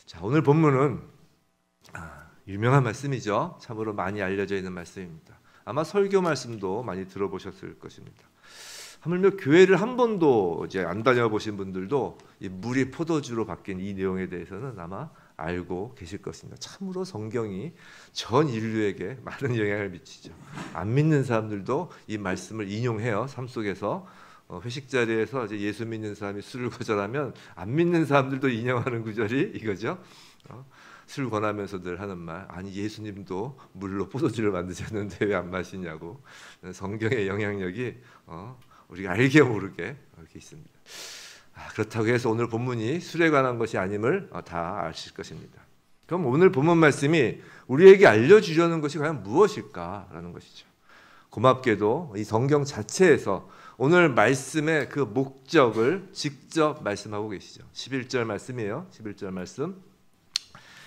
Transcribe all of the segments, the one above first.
자, 오늘 본문은 유명한 말씀이죠. 참으로 많이 알려져 있는 말씀입니다. 아마 설교 말씀도 많이 들어보셨을 것입니다. 하물며 교회를 한 번도 이제 안 다녀보신 분들도 이 물이 포도주로 바뀐 이 내용에 대해서는 아마 알고 계실 것입니다. 참으로 성경이 전 인류에게 많은 영향을 미치죠. 안 믿는 사람들도 이 말씀을 인용해요. 삶 속에서 회식 자리에서 이제 예수 믿는 사람이 술을 거절하면 안 믿는 사람들도 인용하는 구절이 이거죠. 술 권하면서 늘 하는 말, 아니 예수님도 물로 포도주를 만드셨는데 왜 안 마시냐고. 성경의 영향력이 우리가 알게 모르게 이렇게 있습니다. 그렇다고 해서 오늘 본문이 술에 관한 것이 아님을 다 아실 것입니다. 그럼 오늘 본문 말씀이 우리에게 알려주려는 것이 과연 무엇일까라는 것이죠. 고맙게도 이 성경 자체에서 오늘 말씀의 그 목적을 직접 말씀하고 계시죠. 11절 말씀이에요. 11절 말씀.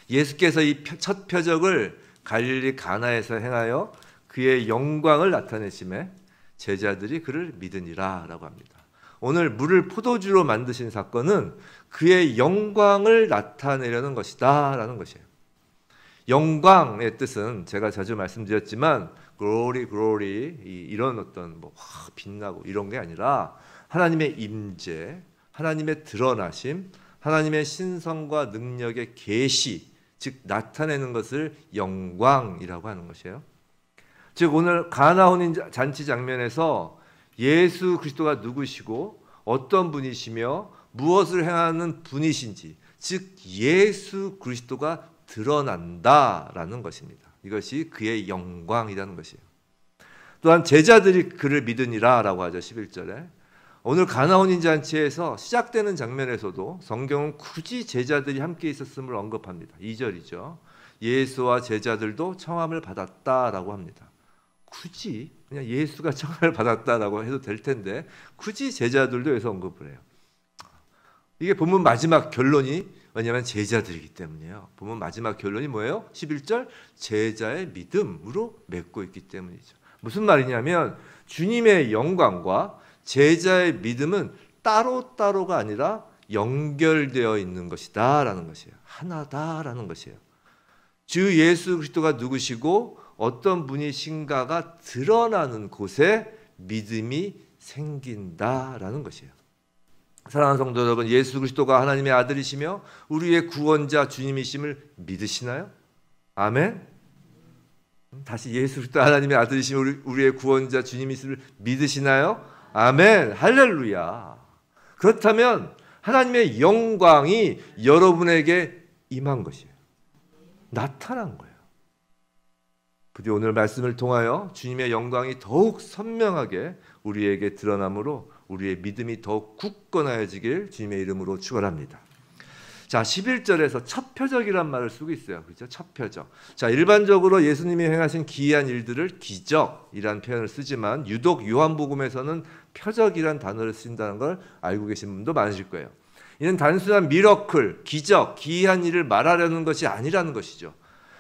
예수께서 이 첫 표적을 갈릴리 가나에서 행하여 그의 영광을 나타내심에 제자들이 그를 믿으니라 라고 합니다. 오늘 물을 포도주로 만드신 사건은 그의 영광을 나타내려는 것이다 라는 것이에요. 영광의 뜻은 제가 자주 말씀드렸지만 glory, glory 이런 어떤 빛나고 이런 게 아니라 하나님의 임재, 하나님의 드러나심, 하나님의 신성과 능력의 계시, 즉 나타내는 것을 영광이라고 하는 것이에요. 즉 오늘 가나 혼인 잔치 장면에서 예수 그리스도가 누구시고 어떤 분이시며 무엇을 행하는 분이신지, 즉 예수 그리스도가 드러난다라는 것입니다. 이것이 그의 영광이라는 것이에요. 또한 제자들이 그를 믿으니라라고 하죠. 11절에. 오늘 가나 혼인 잔치에서 시작되는 장면에서도 성경은 굳이 제자들이 함께 있었음을 언급합니다. 2절이죠. 예수와 제자들도 청함을 받았다라고 합니다. 굳이 그냥 예수가 청함을 받았다라고 해도 될 텐데 굳이 제자들도 해서 언급을 해요. 이게 본문 마지막 결론이 왜냐하면 제자들이기 때문이에요. 본문 마지막 결론이 뭐예요? 11절 제자의 믿음으로 맺고 있기 때문이죠. 무슨 말이냐면 주님의 영광과 제자의 믿음은 따로따로가 아니라 연결되어 있는 것이다 라는 것이에요. 하나다라는 것이에요. 주 예수 그리스도가 누구시고 어떤 분이신가가 드러나는 곳에 믿음이 생긴다라는 것이에요. 사랑하는 성도 여러분, 예수 그리스도가 하나님의 아들이시며 우리의 구원자 주님이심을 믿으시나요? 아멘. 다시 예수 그리스도 하나님의 아들이시며 우리의 구원자 주님이심을 믿으시나요? 아멘. 할렐루야. 그렇다면 하나님의 영광이 여러분에게 임한 것이에요. 나타난 거예요. 부디 오늘 말씀을 통하여 주님의 영광이 더욱 선명하게 우리에게 드러나므로 우리의 믿음이 더욱 굳건하여지길 주님의 이름으로 축원합니다. 자, 11절에서 첫 표적이란 말을 쓰고 있어요. 그렇죠? 첫 표적. 자, 일반적으로 예수님이 행하신 기이한 일들을 기적이란 표현을 쓰지만 유독 요한복음에서는 표적이란 단어를 쓴다는 걸 알고 계신 분도 많으실 거예요. 이는 단순한 미러클, 기적, 기이한 일을 말하려는 것이 아니라는 것이죠.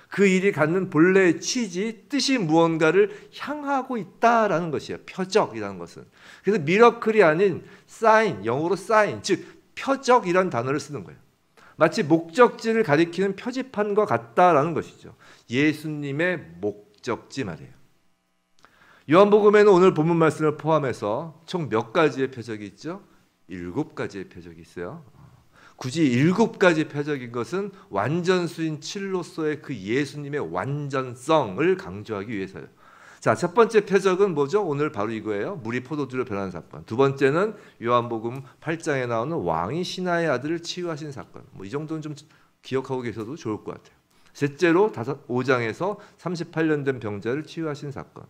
그 일이 갖는 본래의 취지, 뜻이 무언가를 향하고 있다라는 것이에요. 표적이라는 것은. 그래서 미러클이 아닌 사인, 영어로 사인, 즉 표적이란 단어를 쓰는 거예요. 마치 목적지를 가리키는 표지판과 같다라는 것이죠. 예수님의 목적지 말이에요. 요한복음에는 오늘 본문 말씀을 포함해서 총 몇 가지의 표적이 있죠? 7가지의 표적이 있어요. 굳이 7가지 표적인 것은 완전수인 칠로서의 그 예수님의 완전성을 강조하기 위해서요. 자, 첫 번째 표적은 뭐죠? 오늘 바로 이거예요. 물이 포도주로 변하는 사건. 두 번째는 요한복음 8장에 나오는 왕이 신하의 아들을 치유하신 사건. 이 정도는 좀 기억하고 계셔도 좋을 것 같아요. 셋째로 5장에서 38년 된 병자를 치유하신 사건.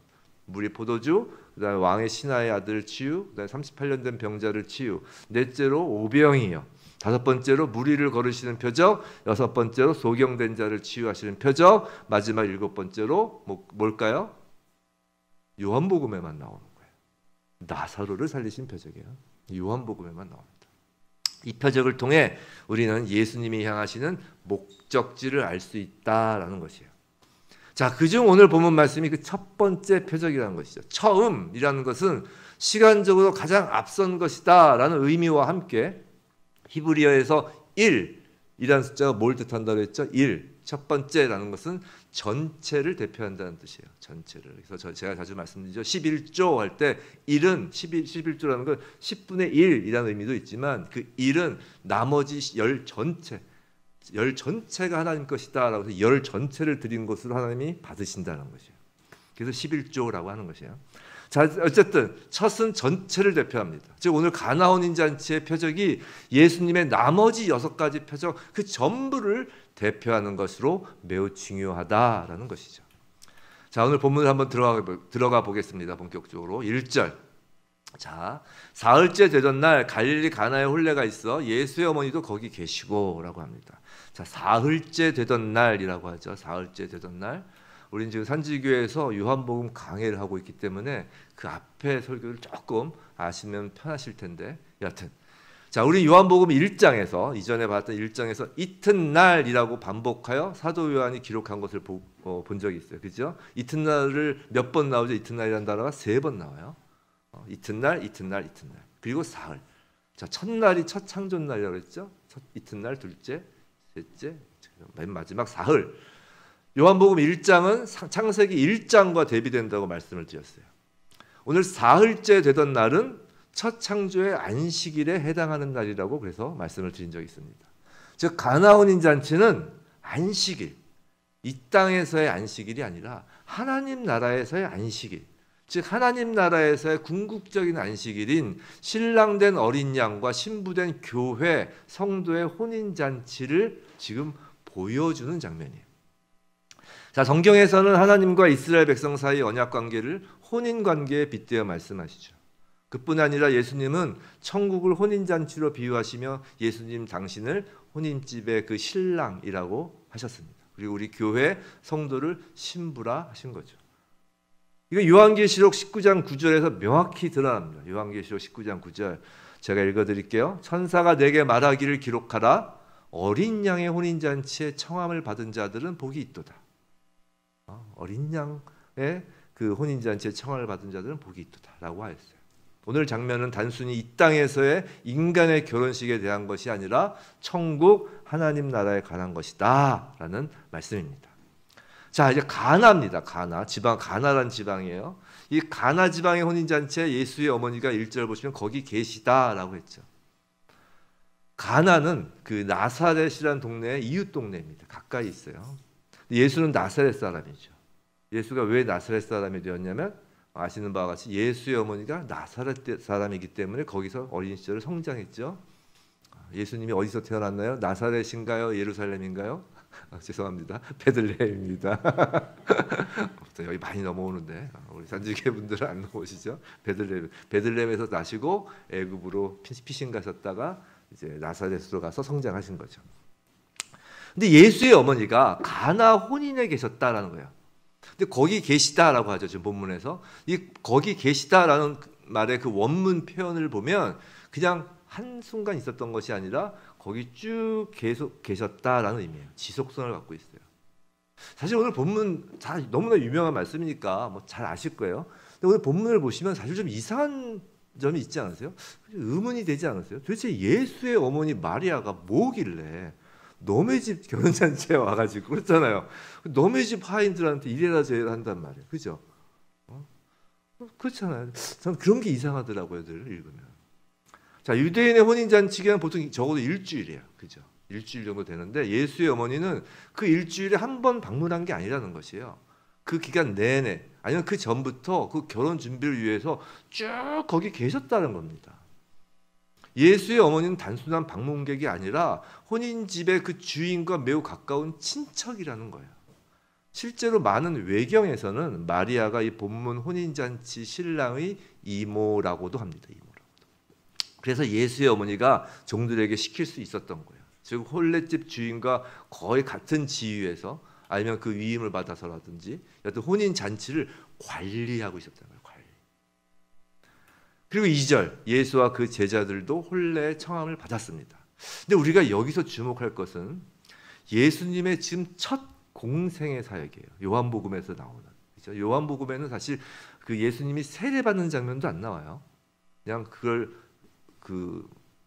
물이 포도주, 그다음에 왕의 신하의 아들 치유, 그다음에 38년 된 병자를 치유. 넷째로 오병이요. 다섯 번째로 무리를 걸으시는 표적, 여섯 번째로 소경된 자를 치유하시는 표적, 마지막 7번째로 뭘까요? 요한복음에만 나오는 거예요. 나사로를 살리신 표적이에요. 요한복음에만 나옵니다. 이 표적을 통해 우리는 예수님이 향하시는 목적지를 알 수 있다라는 것이에요. 자, 그중 오늘 본문 말씀이 그 첫 번째 표적이라는 것이죠. 처음이라는 것은 시간적으로 가장 앞선 것이다 라는 의미와 함께 히브리어에서 1이라는 숫자가 뭘 뜻한다고 했죠? 1. 첫 번째라는 것은 전체를 대표한다는 뜻이에요. 전체를. 그래서 제가 자주 말씀드리죠. 11조 할 때 1은 11조라는 건 10분의 1이라는 의미도 있지만 그 1은 나머지 열 전체가 하나님 것이다라고 해서 열 전체를 드린 것으로 하나님이 받으신다는 것이에요. 그래서 11조라고 하는 것이에요. 자, 어쨌든 첫은 전체를 대표합니다. 즉 오늘 가나 혼인잔치의 표적이 예수님의 나머지 6가지 표적 그 전부를 대표하는 것으로 매우 중요하다라는 것이죠. 자, 오늘 본문을 한번 들어가 보겠습니다. 본격적으로 1절. 자, 사흘째 되던 날 갈릴리 가나에 혼례가 있어 예수의 어머니도 거기 계시고라고 합니다. 자, 사흘째 되던 날이라고 하죠. 사흘째 되던 날. 우리는 지금 산지교회에서 요한복음 강해를 하고 있기 때문에 그 앞에 설교를 조금 아시면 편하실 텐데 여하튼 자, 우리 요한복음 1장에서 이전에 봤던 1장에서 이튿날이라고 반복하여 사도 요한이 기록한 것을 본 적이 있어요. 그죠? 이튿날을 몇 번 나오죠? 이튿날이라는 단어가 3번 나와요. 이튿날, 이튿날, 이튿날. 그리고 사흘. 자, 첫날이 첫 창조날이라고 했죠? 이튿날, 둘째, 셋째, 맨 마지막 사흘. 요한복음 1장은 창세기 1장과 대비된다고 말씀을 드렸어요. 오늘 사흘째 되던 날은 첫 창조의 안식일에 해당하는 날이라고 그래서 말씀을 드린 적이 있습니다. 즉 가나 혼인잔치는 안식일, 이 땅에서의 안식일이 아니라 하나님 나라에서의 안식일, 즉 하나님 나라에서의 궁극적인 안식일인 신랑된 어린 양과 신부된 교회 성도의 혼인잔치를 지금 보여주는 장면이에요. 자, 성경에서는 하나님과 이스라엘 백성 사이 언약 관계를 혼인 관계에 빗대어 말씀하시죠. 그뿐 아니라 예수님은 천국을 혼인 잔치로 비유하시며 예수님 당신을 혼인집의 그 신랑이라고 하셨습니다. 그리고 우리 교회 성도를 신부라 하신 거죠. 이거 요한계시록 19장 9절에서 명확히 드러납니다. 요한계시록 19장 9절 제가 읽어드릴게요. 천사가 내게 말하기를 기록하라. 어린 양의 혼인 잔치에 청함을 받은 자들은 복이 있도다. 어린 양의 그 혼인잔치에 청함을 받은 자들은 복이 있도다라고 하였어요. 오늘 장면은 단순히 이 땅에서의 인간의 결혼식에 대한 것이 아니라 천국 하나님 나라에 관한 것이다라는 말씀입니다. 자, 이제 가나입니다. 가나 지방, 가나란 지방이에요. 이 가나 지방의 혼인잔치에 예수의 어머니가 1절 보시면 거기 계시다라고 했죠. 가나는 그 나사렛이라는 동네의 이웃 동네입니다. 가까이 있어요. 예수는 나사렛 사람이죠. 예수가 왜 나사렛 사람이 되었냐면 아시는 바와 같이 예수의 어머니가 나사렛 사람이기 때문에 거기서 어린 시절을 성장했죠. 예수님이 어디서 태어났나요? 나사렛인가요? 예루살렘인가요? 죄송합니다. 베들레헴입니다. 여기 많이 넘어오는데 우리 산지교회 분들은 안 넘어오시죠? 베들레헴에서 나시고 애굽으로 피신 가셨다가 이제 나사렛으로 가서 성장하신 거죠. 근데 예수의 어머니가 가나 혼인에 계셨다라는 거예요. 근데 거기 계시다라고 하죠. 지금 본문에서 이 거기 계시다라는 말의 그 원문 표현을 보면 그냥 한 순간 있었던 것이 아니라 거기 쭉 계속 계셨다라는 의미예요. 지속성을 갖고 있어요. 사실 오늘 본문 다 너무나 유명한 말씀이니까 뭐 잘 아실 거예요. 근데 오늘 본문을 보시면 사실 좀 이상한 점이 있지 않으세요? 의문이 되지 않으세요? 도대체 예수의 어머니 마리아가 뭐길래 너네 집 결혼잔치에 와가지고 그렇잖아요. 너네 집 하인들한테 이래라 저래라 한단 말이에요. 그죠? 그렇잖아요. 저는 그런 게 이상하더라고요. 늘 읽으면. 자, 유대인의 혼인잔치기는 보통 적어도 일주일이에요. 그죠? 일주일 정도 되는데 예수의 어머니는 그 일주일에 한 번 방문한 게 아니라는 것이에요. 그 기간 내내 아니면 그 전부터 그 결혼 준비를 위해서 쭉 거기 계셨다는 겁니다. 예수의 어머니는 단순한 방문객이 아니라 혼인집의 그 주인과 매우 가까운 친척이라는 거예요. 실제로 많은 외경에서는 마리아가 이 본문 혼인잔치 신랑의 이모라고도 합니다. 이모라고도. 그래서 예수의 어머니가 종들에게 시킬 수 있었던 거예요. 즉 혼례집 주인과 거의 같은 지위에서 아니면 그 위임을 받아서라든지 여튼 혼인잔치를 관리하고 있었다는 거예요. 그리고 2절 예수와 그 제자들도 혼례의 청함을 받았습니다. 근데 우리가 여기서 주목할 것은 예수님의 지금 첫 공생의 사역이에요. 요한복음에서 나오는. 그렇죠? 요한복음에는 사실 그 예수님이 세례받는 장면도 안 나와요. 그냥 그걸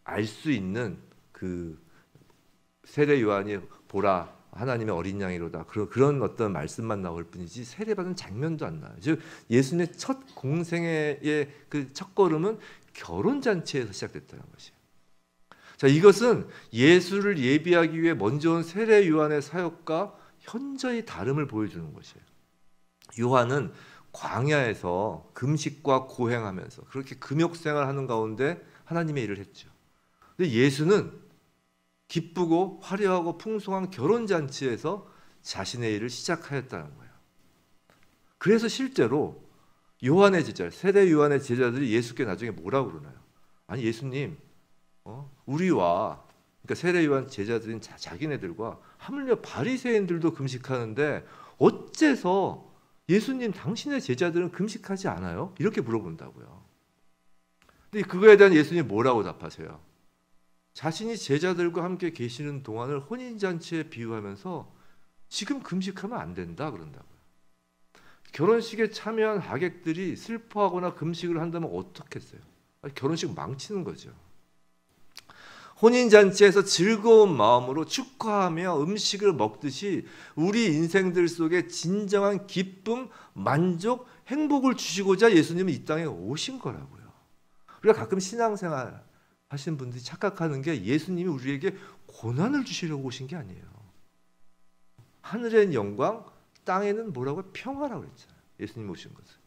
알 수 있는 그 세례 요한이 보라 하나님의 어린 양이로다 그런 어떤 말씀만 나올 뿐이지 세례받은 장면도 안 나요. 즉 예수님의 첫 공생애의 그 첫걸음은 결혼 잔치에서 시작됐다는 것이에요. 자, 이것은 예수를 예비하기 위해 먼저 온 세례 요한의 사역과 현저히 다름을 보여주는 것이에요. 요한은 광야에서 금식과 고행하면서 그렇게 금욕생활하는 가운데 하나님의 일을 했죠. 근데 예수는 기쁘고 화려하고 풍성한 결혼잔치에서 자신의 일을 시작하였다는 거예요. 그래서 실제로 요한의 제자, 세례 요한의 제자들이 예수께 나중에 뭐라고 그러나요? 아니 예수님, 우리와 그러니까 세례 요한 제자들인 자기네들과 하물며 바리새인들도 금식하는데 어째서 예수님 당신의 제자들은 금식하지 않아요? 이렇게 물어본다고요. 근데 그거에 대한 예수님이 뭐라고 답하세요? 자신이 제자들과 함께 계시는 동안을 혼인잔치에 비유하면서 지금 금식하면 안 된다 그런다고요. 결혼식에 참여한 하객들이 슬퍼하거나 금식을 한다면 어떻겠어요? 결혼식 망치는 거죠. 혼인잔치에서 즐거운 마음으로 축하하며 음식을 먹듯이 우리 인생들 속에 진정한 기쁨, 만족, 행복을 주시고자 예수님은 이 땅에 오신 거라고요. 우리가 가끔 신앙생활 하시는 분들이 착각하는 게 예수님이 우리에게 고난을 주시려고 오신 게 아니에요. 하늘엔 영광, 땅에는 뭐라고 평화라고 그랬잖아요. 예수님 오신 것은.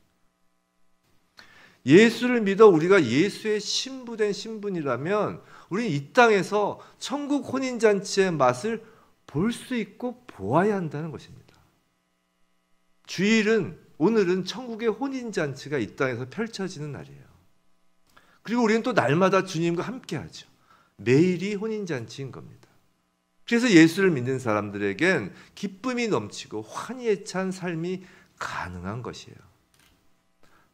예수를 믿어 우리가 예수의 신부된 신분이라면 우리는 이 땅에서 천국 혼인잔치의 맛을 볼 수 있고 보아야 한다는 것입니다. 주일은 오늘은 천국의 혼인잔치가 이 땅에서 펼쳐지는 날이에요. 그리고 우리는 또 날마다 주님과 함께하죠. 매일이 혼인잔치인 겁니다. 그래서 예수를 믿는 사람들에겐 기쁨이 넘치고 환희에 찬 삶이 가능한 것이에요.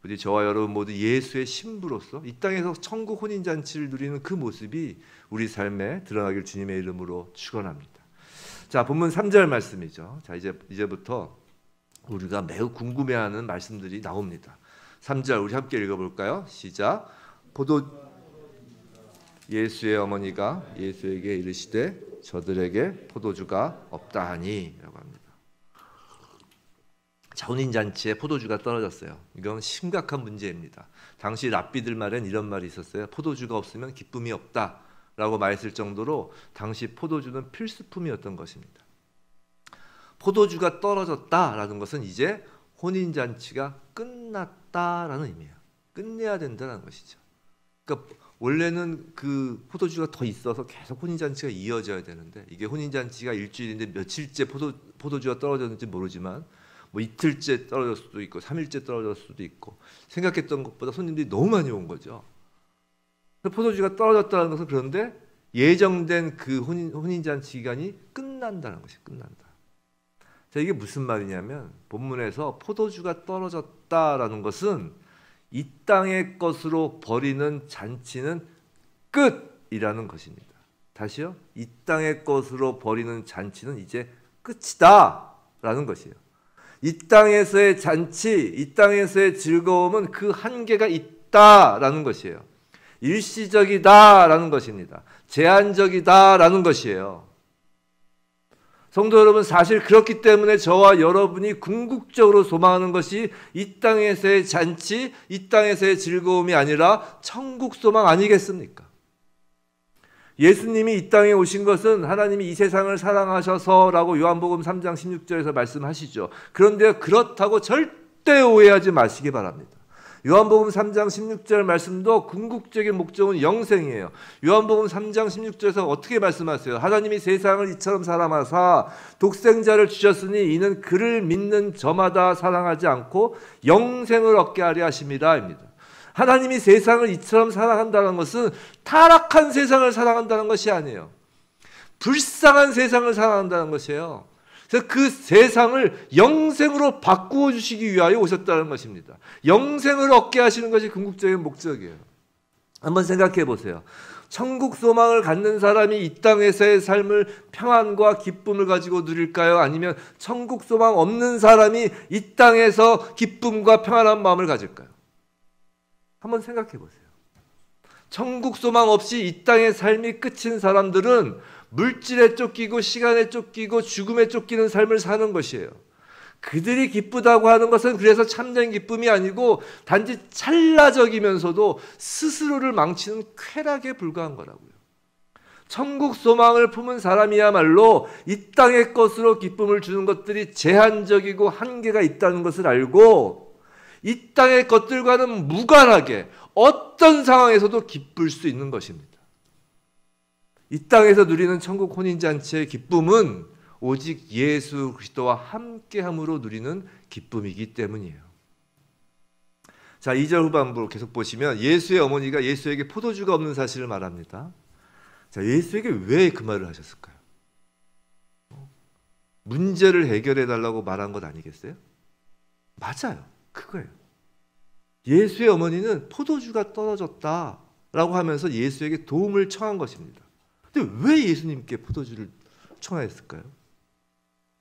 우리 저와 여러분 모두 예수의 신부로서 이 땅에서 천국 혼인잔치를 누리는 그 모습이 우리 삶에 드러나길 주님의 이름으로 축원합니다. 자, 본문 3절 말씀이죠. 자, 이제부터 우리가 매우 궁금해하는 말씀들이 나옵니다. 3절 우리 함께 읽어볼까요? 시작. 예수의 어머니가 예수에게 이르시되 저들에게 포도주가 없다 하니 라고 합니다. 자, 혼인잔치에 포도주가 떨어졌어요. 이건 심각한 문제입니다. 당시 랍비들 말엔 이런 말이 있었어요. 포도주가 없으면 기쁨이 없다라고 말했을 정도로 당시 포도주는 필수품이었던 것입니다. 포도주가 떨어졌다라는 것은 이제 혼인잔치가 끝났다라는 의미예요. 끝내야 된다는 것이죠. 그러니까 원래는 그 포도주가 더 있어서 계속 혼인잔치가 이어져야 되는데 이게 혼인잔치가 일주일인데 며칠째 포도주가 떨어졌는지 모르지만 뭐 이틀째 떨어질 수도 있고 3일째 떨어질 수도 있고 생각했던 것보다 손님들이 너무 많이 온 거죠. 포도주가 떨어졌다는 것은 그런데 예정된 그 혼인잔치 기간이 끝난다는 것이 끝난다. 자, 이게 무슨 말이냐면 본문에서 포도주가 떨어졌다라는 것은 이 땅의 것으로 벌이는 잔치는 끝이라는 것입니다. 다시요. 이 땅의 것으로 벌이는 잔치는 이제 끝이다라는 것이에요. 이 땅에서의 잔치, 이 땅에서의 즐거움은 그 한계가 있다라는 것이에요. 일시적이다라는 것입니다. 제한적이다라는 것이에요. 성도 여러분, 사실 그렇기 때문에 저와 여러분이 궁극적으로 소망하는 것이 이 땅에서의 잔치, 이 땅에서의 즐거움이 아니라 천국 소망 아니겠습니까? 예수님이 이 땅에 오신 것은 하나님이 이 세상을 사랑하셔서라고 요한복음 3장 16절에서 말씀하시죠. 그런데 그렇다고 절대 오해하지 마시기 바랍니다. 요한복음 3장 16절 말씀도 궁극적인 목적은 영생이에요. 요한복음 3장 16절에서 어떻게 말씀하세요? 하나님이 세상을 이처럼 사랑하사 독생자를 주셨으니 이는 그를 믿는 저마다 사랑하지 않고 영생을 얻게 하려 하심이라. 하나님이 세상을 이처럼 사랑한다는 것은 타락한 세상을 사랑한다는 것이 아니에요. 불쌍한 세상을 사랑한다는 것이에요. 그래서 그 세상을 영생으로 바꾸어 주시기 위하여 오셨다는 것입니다. 영생을 얻게 하시는 것이 궁극적인 목적이에요. 한번 생각해 보세요. 천국 소망을 갖는 사람이 이 땅에서의 삶을 평안과 기쁨을 가지고 누릴까요? 아니면 천국 소망 없는 사람이 이 땅에서 기쁨과 평안한 마음을 가질까요? 한번 생각해 보세요. 천국 소망 없이 이 땅의 삶이 끝인 사람들은 물질에 쫓기고 시간에 쫓기고 죽음에 쫓기는 삶을 사는 것이에요. 그들이 기쁘다고 하는 것은 그래서 참된 기쁨이 아니고 단지 찰나적이면서도 스스로를 망치는 쾌락에 불과한 거라고요. 천국 소망을 품은 사람이야말로 이 땅의 것으로 기쁨을 주는 것들이 제한적이고 한계가 있다는 것을 알고 이 땅의 것들과는 무관하게 어떤 상황에서도 기쁠 수 있는 것입니다. 이 땅에서 누리는 천국 혼인잔치의 기쁨은 오직 예수 그리스도와 함께함으로 누리는 기쁨이기 때문이에요. 자, 2절 후반부 계속 보시면 예수의 어머니가 예수에게 포도주가 없는 사실을 말합니다. 자, 예수에게 왜 그 말을 하셨을까요? 문제를 해결해 달라고 말한 것 아니겠어요? 맞아요. 그거예요. 예수의 어머니는 포도주가 떨어졌다라고 하면서 예수에게 도움을 청한 것입니다. 근데 왜 예수님께 포도주를 청하였을까요?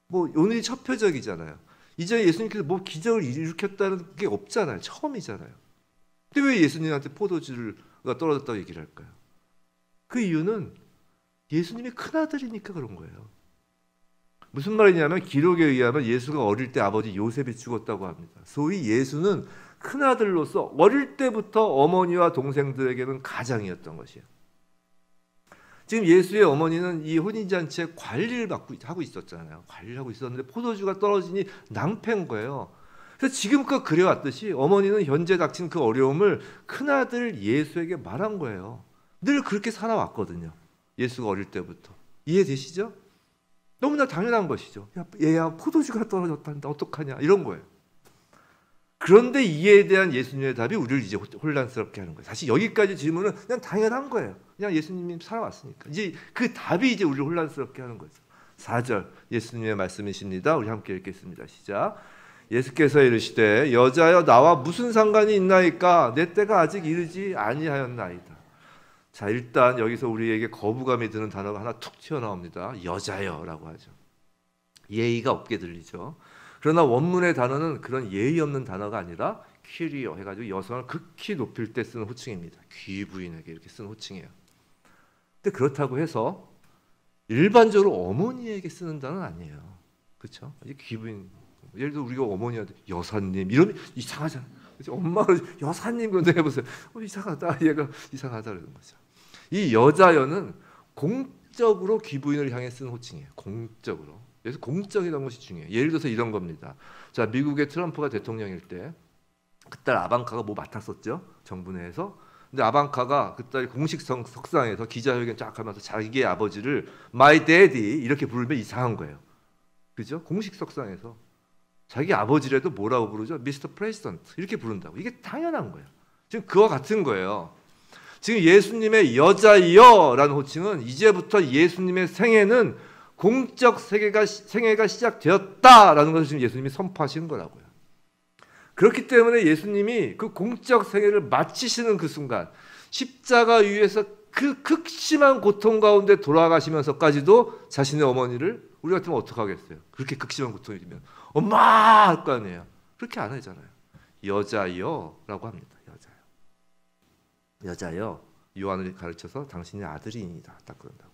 뭐 오늘이 첫 표적이잖아요. 이전에 예수님께서 뭐 기적을 일으켰다는 게 없잖아요. 처음이잖아요. 근데 왜 예수님한테 포도주가 떨어졌다고 얘기를 할까요? 그 이유는 예수님이 큰아들이니까 그런 거예요. 무슨 말이냐면 기록에 의하면 예수가 어릴 때 아버지 요셉이 죽었다고 합니다. 소위 예수는 큰아들로서 어릴 때부터 어머니와 동생들에게는 가장이었던 것이에요. 지금 예수의 어머니는 이 혼인잔치에 관리를 하고 있었잖아요. 관리를 하고 있었는데 포도주가 떨어지니 낭패인 거예요. 그래서 지금껏 그래왔듯이 어머니는 현재 닥친 그 어려움을 큰아들 예수에게 말한 거예요. 늘 그렇게 살아왔거든요. 예수가 어릴 때부터. 이해되시죠? 너무나 당연한 것이죠. 야, 얘야 포도주가 떨어졌다는데 어떡하냐 이런 거예요. 그런데 이에 대한 예수님의 답이 우리를 이제 혼란스럽게 하는 거예요. 사실 여기까지 질문은 그냥 당연한 거예요. 그냥 예수님이 살아왔으니까. 이제 그 답이 이제 우리를 혼란스럽게 하는 거죠. 4절 예수님의 말씀이십니다. 우리 함께 읽겠습니다. 시작. 예수께서 이르시되 여자여 나와 무슨 상관이 있나이까 내 때가 아직 이르지 아니하였나이다. 자, 일단 여기서 우리에게 거부감이 드는 단어가 하나 툭 튀어나옵니다. 여자여라고 하죠. 예의가 없게 들리죠. 그러나 원문의 단어는 그런 예의 없는 단어가 아니라 퀴리어 해가지고 여성을 극히 높일 때 쓰는 호칭입니다. 귀부인에게 이렇게 쓰는 호칭이에요. 근데 그렇다고 해서 일반적으로 어머니에게 쓰는 단어는 아니에요. 그렇죠? 귀부인 예를 들어 우리가 어머니한테 여사님 이러면 이상하잖아요. 그렇죠? 엄마가 여사님 그런데 해보세요. 이상하다. 얘가 이상하다 그러는 거죠. 이 여자여는 공적으로 귀부인을 향해 쓰는 호칭이에요. 공적으로. 그래서 공적이라는 것이 중요해요. 예를 들어서 이런 겁니다. 자, 미국의 트럼프가 대통령일 때 그딸 아방카가 뭐 맡았었죠? 정부 내에서. 근데 아방카가 그딸 공식 석상에서 기자회견 쫙 하면서 자기의 아버지를 My Daddy 이렇게 부르면 이상한 거예요. 그죠? 공식 석상에서 자기 아버지라도 뭐라고 부르죠? Mr. President 이렇게 부른다고. 이게 당연한 거예요. 지금 그와 같은 거예요. 지금 예수님의 여자여라는 호칭은 이제부터 예수님의 생애는 공적 생애가 시작되었다라는 것을 지금 예수님이 선포하시는 거라고요. 그렇기 때문에 예수님이 그 공적 생애를 마치시는 그 순간 십자가 위에서 그 극심한 고통 가운데 돌아가시면서까지도 자신의 어머니를 우리 같으면 어떡하겠어요? 그렇게 극심한 고통이면 엄마 할 거 아니에요. 그렇게 안 하잖아요. 여자여라고 합니다. 여자여 요한을 가르쳐서 당신의 아들이니이다. 딱 그런다고요.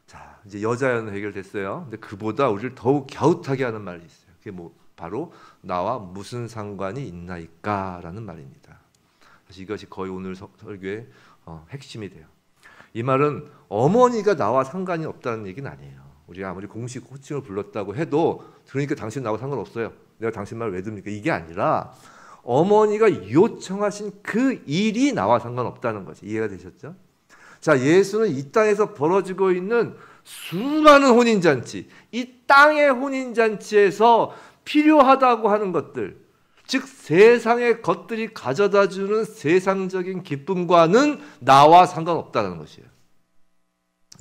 자, 이제 여자여는 해결됐어요. 근데 그보다 우리를 더욱 갸웃하게 하는 말이 있어요. 그게 뭐 바로 나와 무슨 상관이 있나이까라는 말입니다. 사실 이것이 거의 오늘 설교의 핵심이 돼요. 이 말은 어머니가 나와 상관이 없다는 얘기는 아니에요. 우리가 아무리 공식 호칭을 불렀다고 해도 그러니까 당신 나와 상관없어요. 내가 당신 말 왜 듣습니까? 이게 아니라 어머니가 요청하신 그 일이 나와 상관없다는 거지. 이해가 되셨죠? 자, 예수는 이 땅에서 벌어지고 있는 수많은 혼인잔치, 이 땅의 혼인잔치에서 필요하다고 하는 것들, 즉 세상의 것들이 가져다주는 세상적인 기쁨과는 나와 상관없다는 것이에요.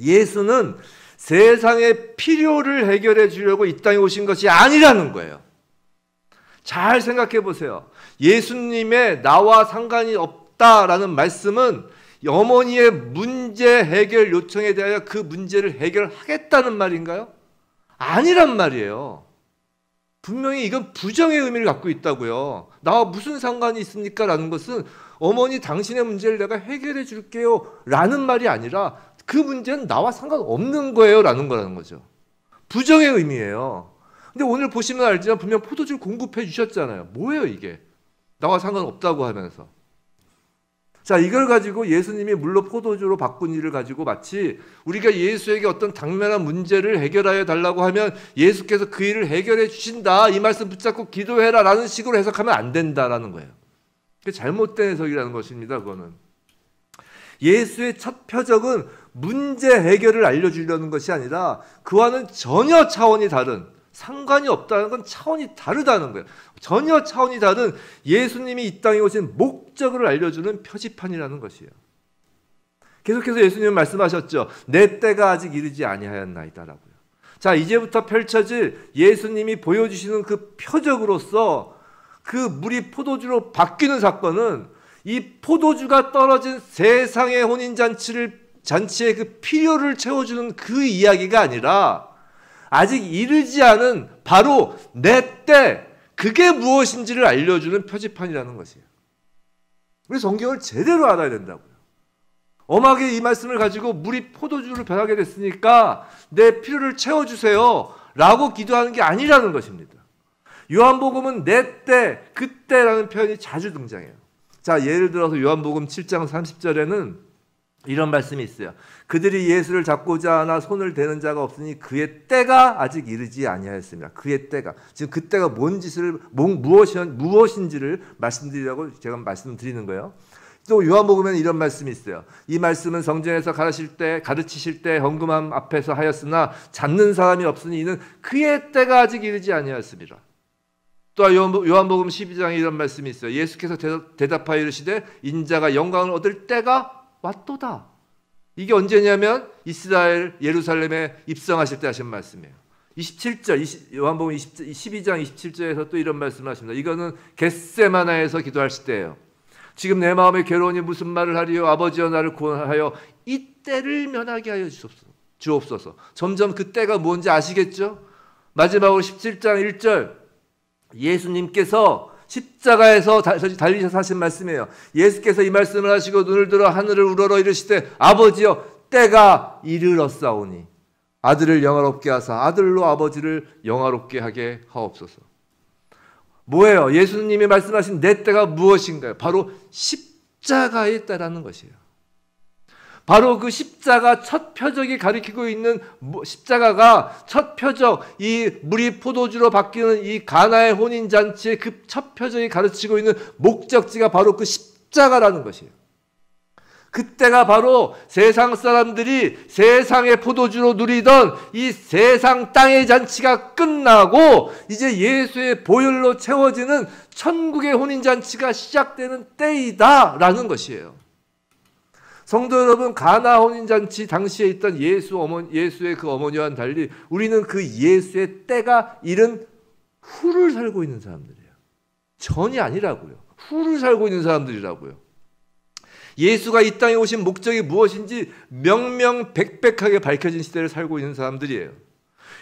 예수는 세상의 필요를 해결해 주려고 이 땅에 오신 것이 아니라는 거예요. 잘 생각해 보세요. 예수님의 나와 상관이 없다라는 말씀은 어머니의 문제 해결 요청에 대하여 그 문제를 해결하겠다는 말인가요? 아니란 말이에요. 분명히 이건 부정의 의미를 갖고 있다고요. 나와 무슨 상관이 있습니까? 라는 것은 어머니 당신의 문제를 내가 해결해 줄게요 라는 말이 아니라 그 문제는 나와 상관없는 거예요 라는 거죠. 부정의 의미예요. 근데 오늘 보시면 알지만 분명 포도주를 공급해 주셨잖아요. 뭐예요 이게? 나와 상관없다고 하면서. 자, 이걸 가지고 예수님이 물로 포도주로 바꾼 일을 가지고 마치 우리가 예수에게 어떤 당면한 문제를 해결하여 달라고 하면 예수께서 그 일을 해결해 주신다, 이 말씀 붙잡고 기도해라 라는 식으로 해석하면 안 된다라는 거예요. 그게 잘못된 해석이라는 것입니다. 그거는 예수의 첫 표적은 문제 해결을 알려주려는 것이 아니라 그와는 전혀 차원이 다른, 상관이 없다는 건 차원이 다르다는 거예요. 전혀 차원이 다른 예수님이 이 땅에 오신 목적을 알려주는 표지판이라는 것이에요. 계속해서 예수님은 말씀하셨죠. 내 때가 아직 이르지 아니하였나이다라고요. 자, 이제부터 펼쳐질 예수님이 보여주시는 그 표적으로서 그 물이 포도주로 바뀌는 사건은 이 포도주가 떨어진 세상의 혼인잔치의 그 필요를 채워주는 그 이야기가 아니라 아직 이르지 않은 바로 내 때, 그게 무엇인지를 알려주는 표지판이라는 것이에요. 우리 성경을 제대로 알아야 된다고요. 엄하게 이 말씀을 가지고 물이 포도주로 변하게 됐으니까 내 필요를 채워주세요 라고 기도하는 게 아니라는 것입니다. 요한복음은 내 때, 그때라는 표현이 자주 등장해요. 자, 예를 들어서 요한복음 7장 30절에는 이런 말씀이 있어요. 그들이 예수를 잡고자 하나 손을 대는 자가 없으니 그의 때가 아직 이르지 아니하였습니다. 그의 때가. 지금 그 때가 무엇인지를 말씀드리려고 제가 말씀드리는 거예요. 또 요한복음에는 이런 말씀이 있어요. 이 말씀은 성전에서 가르치실 때 헌금함 앞에서 하였으나 잡는 사람이 없으니 이는 그의 때가 아직 이르지 아니하였습니다. 또 요한복음 12장에 이런 말씀이 있어요. 예수께서 대답하여 이르시되 인자가 영광을 얻을 때가 왔도다. 이게 언제냐면 이스라엘 예루살렘에 입성하실 때 하신 말씀이에요. 27절 요한복음 12장 27절에서 또 이런 말씀을 하십니다. 이거는 겟세마나에서 기도하실 때예요. 지금 내 마음에 괴로우니 무슨 말을 하리요. 아버지여 나를 구원하여 이 때를 면하게 하여 주옵소서. 점점 그 때가 뭔지 아시겠죠? 마지막으로 17장 1절 예수님께서 십자가에서 달리셔서 하신 말씀이에요. 예수께서 이 말씀을 하시고 눈을 들어 하늘을 우러러 이르시되 아버지여 때가 이르렀사오니 아들을 영화롭게 하사 아들로 아버지를 영화롭게 하게 하옵소서. 뭐예요? 예수님이 말씀하신 내 때가 무엇인가요? 바로 십자가의 때라는 것이에요. 바로 그 십자가 첫 표적이 가리키고 있는 십자가가 첫 표적, 이 물이 포도주로 바뀌는 이 가나의 혼인잔치의 그 첫 표적이 가르치고 있는 목적지가 바로 그 십자가라는 것이에요. 그때가 바로 세상 사람들이 세상의 포도주로 누리던 이 세상 땅의 잔치가 끝나고 이제 예수의 보혈로 채워지는 천국의 혼인잔치가 시작되는 때이다라는 것이에요. 성도 여러분, 가나 혼인잔치 당시에 있던 예수의 그 어머니와는 달리 우리는 그 예수의 때가 이른 후를 살고 있는 사람들이에요. 전이 아니라고요. 후를 살고 있는 사람들이라고요. 예수가 이 땅에 오신 목적이 무엇인지 명명백백하게 밝혀진 시대를 살고 있는 사람들이에요.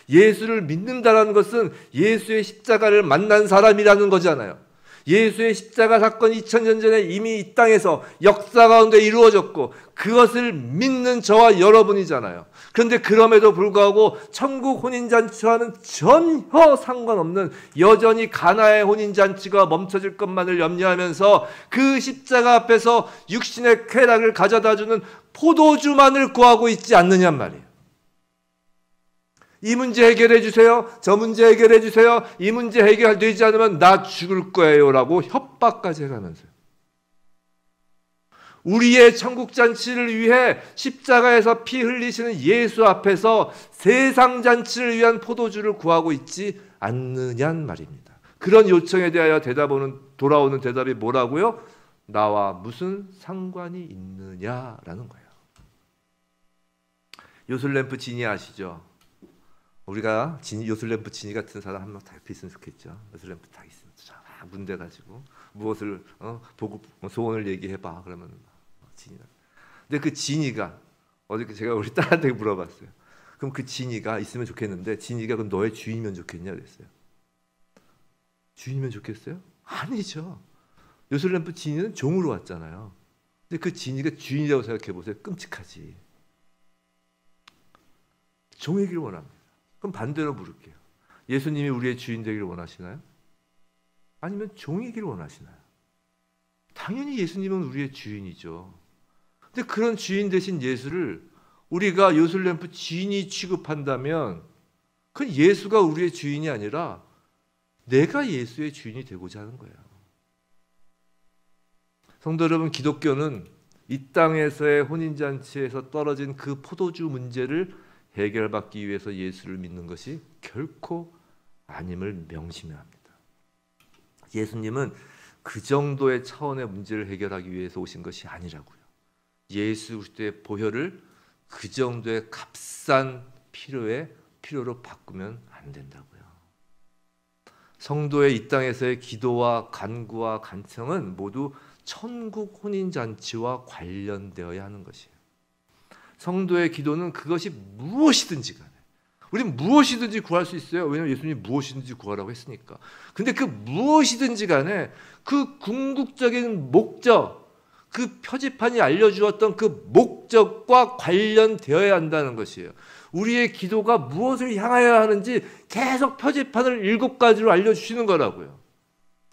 예수를 믿는다는 것은 예수의 십자가를 만난 사람이라는 거잖아요. 예수의 십자가 사건 2000년 전에 이미 이 땅에서 역사 가운데 이루어졌고 그것을 믿는 저와 여러분이잖아요. 그런데 그럼에도 불구하고 천국 혼인잔치와는 전혀 상관없는 여전히 가나의 혼인잔치가 멈춰질 것만을 염려하면서 그 십자가 앞에서 육신의 쾌락을 가져다주는 포도주만을 구하고 있지 않느냔 말이에요. 이 문제 해결해 주세요. 저 문제 해결해 주세요. 이 문제 해결되지 않으면 나 죽을 거예요 라고 협박까지 해가면서요. 우리의 천국잔치를 위해 십자가에서 피 흘리시는 예수 앞에서 세상잔치를 위한 포도주를 구하고 있지 않느냔 말입니다. 그런 요청에 대하여 돌아오는 대답이 뭐라고요? 나와 무슨 상관이 있느냐라는 거예요. 요술램프 지니 아시죠? 우리가 요술램프 지니 같은 사람 한 명 다 옆에 있으면 좋겠죠. 요술램프 다 있으면 쫙 문대 가지고 무엇을 보고 소원을 얘기해봐 그러면 지니. 근데 그 지니가 어저께 제가 우리 딸한테 물어봤어요. 그럼 그 지니가 있으면 좋겠는데 지니가 그럼 너의 주인이면 좋겠냐 그랬어요. 주인이면 좋겠어요? 아니죠. 요술램프 지니는 종으로 왔잖아요. 근데 그 지니가 주인이라고 생각해 보세요. 끔찍하지. 종이기를 원합니다. 그럼 반대로 물을게요. 예수님이 우리의 주인 되기를 원하시나요? 아니면 종이기를 원하시나요? 당연히 예수님은 우리의 주인이죠. 근데 그런 주인 되신 예수를 우리가 요술램프 주인이 취급한다면 그건 예수가 우리의 주인이 아니라 내가 예수의 주인이 되고자 하는 거예요. 성도 여러분, 기독교는 이 땅에서의 혼인잔치에서 떨어진 그 포도주 문제를 해결받기 위해서 예수를 믿는 것이 결코 아님을 명심해야 합니다. 예수님은 그 정도의 차원의 문제를 해결하기 위해서 오신 것이 아니라고요. 예수 그리스도의 보혈을 그 정도의 값싼 필요로 바꾸면 안 된다고요. 성도의 이 땅에서의 기도와 간구와 간청은 모두 천국 혼인잔치와 관련되어야 하는 것이에요. 성도의 기도는 그것이 무엇이든지 간에 우리는 무엇이든지 구할 수 있어요. 왜냐하면 예수님이 무엇이든지 구하라고 했으니까. 근데 그 무엇이든지 간에 그 궁극적인 목적, 그 표지판이 알려주었던 그 목적과 관련되어야 한다는 것이에요. 우리의 기도가 무엇을 향하여야 하는지 계속 표지판을 7가지로 알려주시는 거라고요.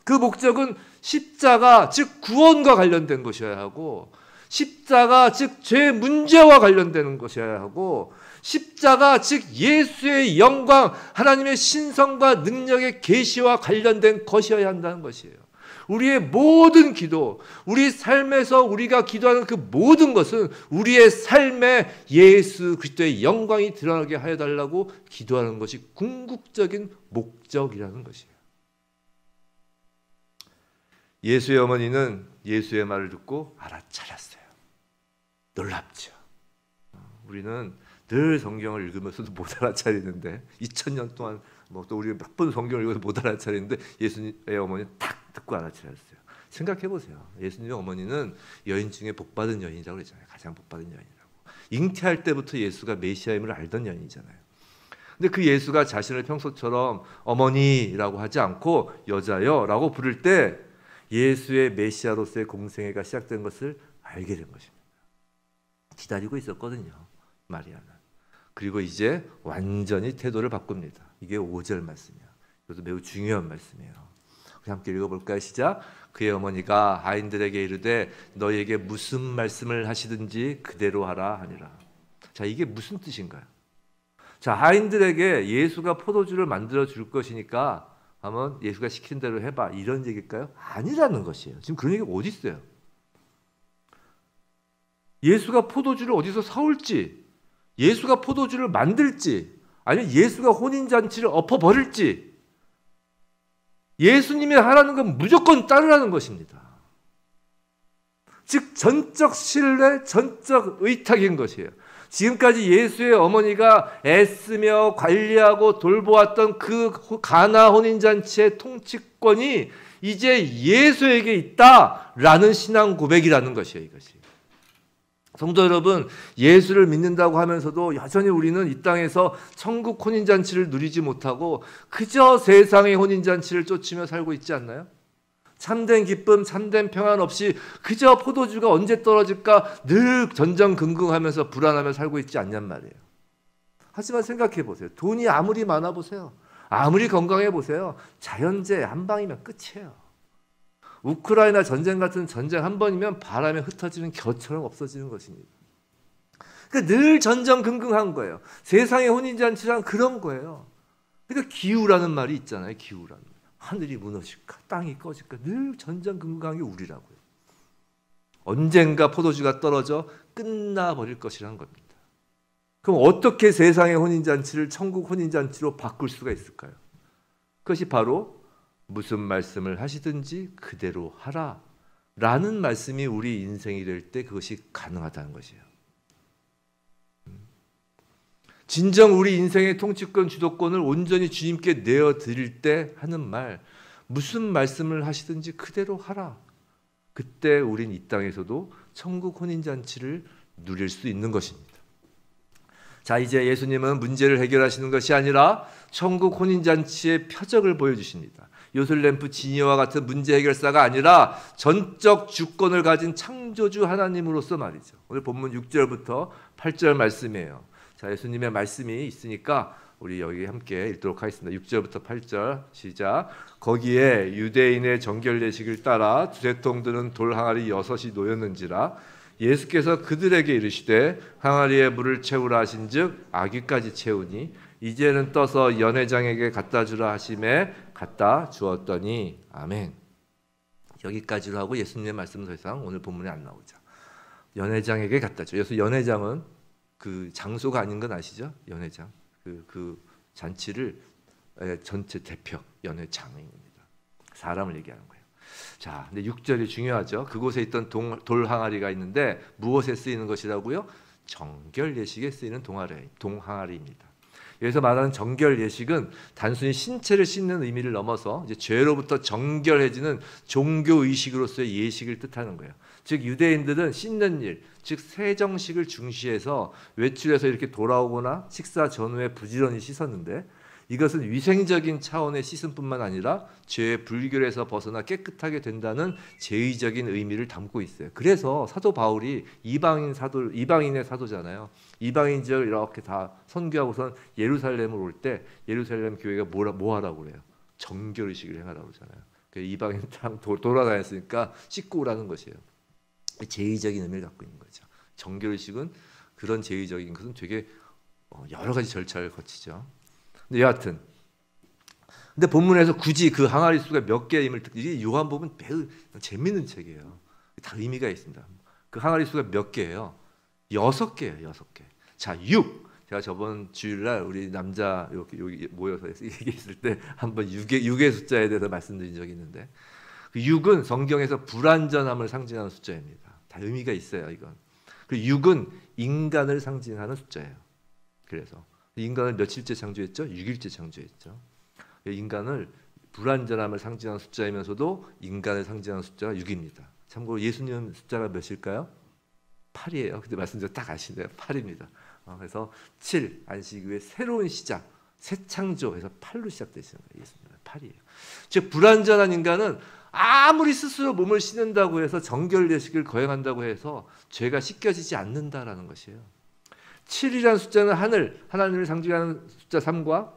그 목적은 십자가, 즉 구원과 관련된 것이어야 하고, 십자가, 즉 죄 문제와 관련되는 것이어야 하고, 십자가, 즉 예수의 영광, 하나님의 신성과 능력의 계시와 관련된 것이어야 한다는 것이에요. 우리의 모든 기도, 우리 삶에서 우리가 기도하는 그 모든 것은 우리의 삶에 예수 그리스도의 영광이 드러나게 하여 달라고 기도하는 것이 궁극적인 목적이라는 것이에요. 예수의 어머니는 예수의 말을 듣고 알아차렸어요. 놀랍죠. 우리는 늘 성경을 읽으면서도 못 알아차리는데 2000년 동안 또 우리가 몇 번 성경을 읽어도 못 알아차리는데 예수님의 어머니는 딱 듣고 알아차렸어요. 생각해 보세요. 예수님의 어머니는 여인 중에 복받은 여인이라고 그러잖아요. 가장 복받은 여인이라고. 잉태할 때부터 예수가 메시아임을 알던 여인이잖아요. 근데 그 예수가 자신을 평소처럼 어머니라고 하지 않고 여자여 라고 부를 때 예수의 메시아로서의 공생애가 시작된 것을 알게 된 것입니다. 기다리고 있었거든요. 마리아는. 그리고 이제 완전히 태도를 바꿉니다. 이게 5절 말씀이에요. 이것도 매우 중요한 말씀이에요. 함께 읽어볼까요? 시작. 그의 어머니가 아인들에게 이르되 너희에게 무슨 말씀을 하시든지 그대로 하라 하니라. 자, 이게 무슨 뜻인가요? 자, 아인들에게 예수가 포도주를 만들어 줄 것이니까 한번 예수가 시킨 대로 해봐, 이런 얘기일까요? 아니라는 것이에요. 지금 그런 얘기가 어디 있어요? 예수가 포도주를 어디서 사올지, 예수가 포도주를 만들지, 아니면 예수가 혼인잔치를 엎어버릴지, 예수님이 하라는 건 무조건 따르라는 것입니다. 즉 전적 신뢰, 전적 의탁인 것이에요. 지금까지 예수의 어머니가 애쓰며 관리하고 돌보았던 그 가나 혼인잔치의 통치권이 이제 예수에게 있다라는 신앙 고백이라는 것이에요. 이것이. 성도 여러분, 예수를 믿는다고 하면서도 여전히 우리는 이 땅에서 천국 혼인잔치를 누리지 못하고 그저 세상의 혼인잔치를 쫓으며 살고 있지 않나요? 참된 기쁨, 참된 평안 없이 그저 포도주가 언제 떨어질까 늘 전전긍긍하면서 불안하며 살고 있지 않냔 말이에요. 하지만 생각해 보세요. 돈이 아무리 많아 보세요. 아무리 건강해 보세요. 자연재해 한 방이면 끝이에요. 우크라이나 전쟁 같은 전쟁 한 번이면 바람에 흩어지는 겨처럼 없어지는 것입니다. 그러니까 늘 전전긍긍한 거예요. 세상의 혼인잔치란 그런 거예요. 그러니까 기우라는 말이 있잖아요. 기우라는. 하늘이 무너질까 땅이 꺼질까 늘 전전긍긍한 게 우리라고요. 언젠가 포도주가 떨어져 끝나버릴 것이라는 겁니다. 그럼 어떻게 세상의 혼인잔치를 천국 혼인잔치로 바꿀 수가 있을까요? 그것이 바로 무슨 말씀을 하시든지 그대로 하라 라는 말씀이 우리 인생이 될 때 그것이 가능하다는 것이에요. 진정 우리 인생의 통치권, 주도권을 온전히 주님께 내어드릴 때 하는 말, 무슨 말씀을 하시든지 그대로 하라. 그때 우린 이 땅에서도 천국 혼인잔치를 누릴 수 있는 것입니다. 자, 이제 예수님은 문제를 해결하시는 것이 아니라 천국 혼인잔치의 표적을 보여주십니다. 요술램프 지니와 같은 문제 해결사가 아니라 전적 주권을 가진 창조주 하나님으로서 말이죠. 오늘 본문 6절부터 8절 말씀이에요. 자, 예수님의 말씀이 있으니까 우리 여기 함께 읽도록 하겠습니다. 6절부터 8절 시작. 거기에 유대인의 정결 예식을 따라 두세 통 드는 돌 항아리 6이 놓였는지라. 예수께서 그들에게 이르시되 항아리에 물을 채우라 하신즉 아귀까지 채우니 이제는 떠서 연회장에게 갖다 주라 하심에 갖다 주었더니. 아멘. 여기까지로 하고 예수님의 말씀은 더 이상 오늘 본문에 안 나오죠. 연회장에게 갖다 줘. 그래서 연회장은 그 장소가 아닌 건 아시죠? 연회장. 그 잔치를 전체 대표 연회장입니다. 사람을 얘기하는 거예요. 자, 근데 6절이 중요하죠. 그곳에 있던 돌 항아리가 있는데 무엇에 쓰이는 것이라고요? 정결 예식에 쓰이는 동항아리입니다. 여기서 말하는 정결 예식은 단순히 신체를 씻는 의미를 넘어서 이제 죄로부터 정결해지는 종교 의식으로서의 예식을 뜻하는 거예요. 즉 유대인들은 씻는 일, 즉 세정식을 중시해서 외출해서 이렇게 돌아오거나 식사 전후에 부지런히 씻었는데, 이것은 위생적인 차원의 씻음뿐만 아니라 죄의 불결에서 벗어나 깨끗하게 된다는 제의적인 의미를 담고 있어요. 그래서 사도 바울이 이방인의 사도잖아요. 이방인 지역 이렇게 다 선교하고선 예루살렘을 올 때 예루살렘 교회가 뭐 하라고 그래요? 정결의식을 행하라고 그러잖아요. 이방인 땅 돌아다녔으니까 씻고 오라는 것이에요. 제의적인 의미를 갖고 있는 거죠. 정결의식은 그런 제의적인 것은 되게 여러 가지 절차를 거치죠. 근데 여하튼, 근데 본문에서 굳이 그 항아리 수가 몇 개임을, 이게 요한복음 매우 재밌는 책이에요. 다 의미가 있습니다. 그 항아리 수가 몇 개예요? 6개예요. 6개. 자, 6. 제가 저번 주일날 우리 남자 여기 모여서 얘기했을 때 한번 6의 숫자에 대해서 말씀드린 적이 있는데, 그 6은 성경에서 불완전함을 상징하는 숫자입니다. 다 의미가 있어요, 이건. 그 6은 인간을 상징하는 숫자예요. 그래서 인간을 며칠째 창조했죠? 6일째 창조했죠. 인간을 불완전함을 상징하는 숫자이면서도 인간을 상징하는 숫자가 6입니다. 참고로 예수님은 숫자가 몇일까요? 8이에요. 근데 말씀드려 딱 아시네요. 8입니다. 그래서 7, 안식 후에 새로운 시작, 새 창조해서 8로 시작되시는 거예요. 예수님은 8이에요. 즉 불완전한 인간은 아무리 스스로 몸을 씻는다고 해서 정결 예식을 거행한다고 해서 죄가 씻겨지지 않는다라는 것이에요. 7이라는 숫자는 하나님을 상징하는 숫자 3과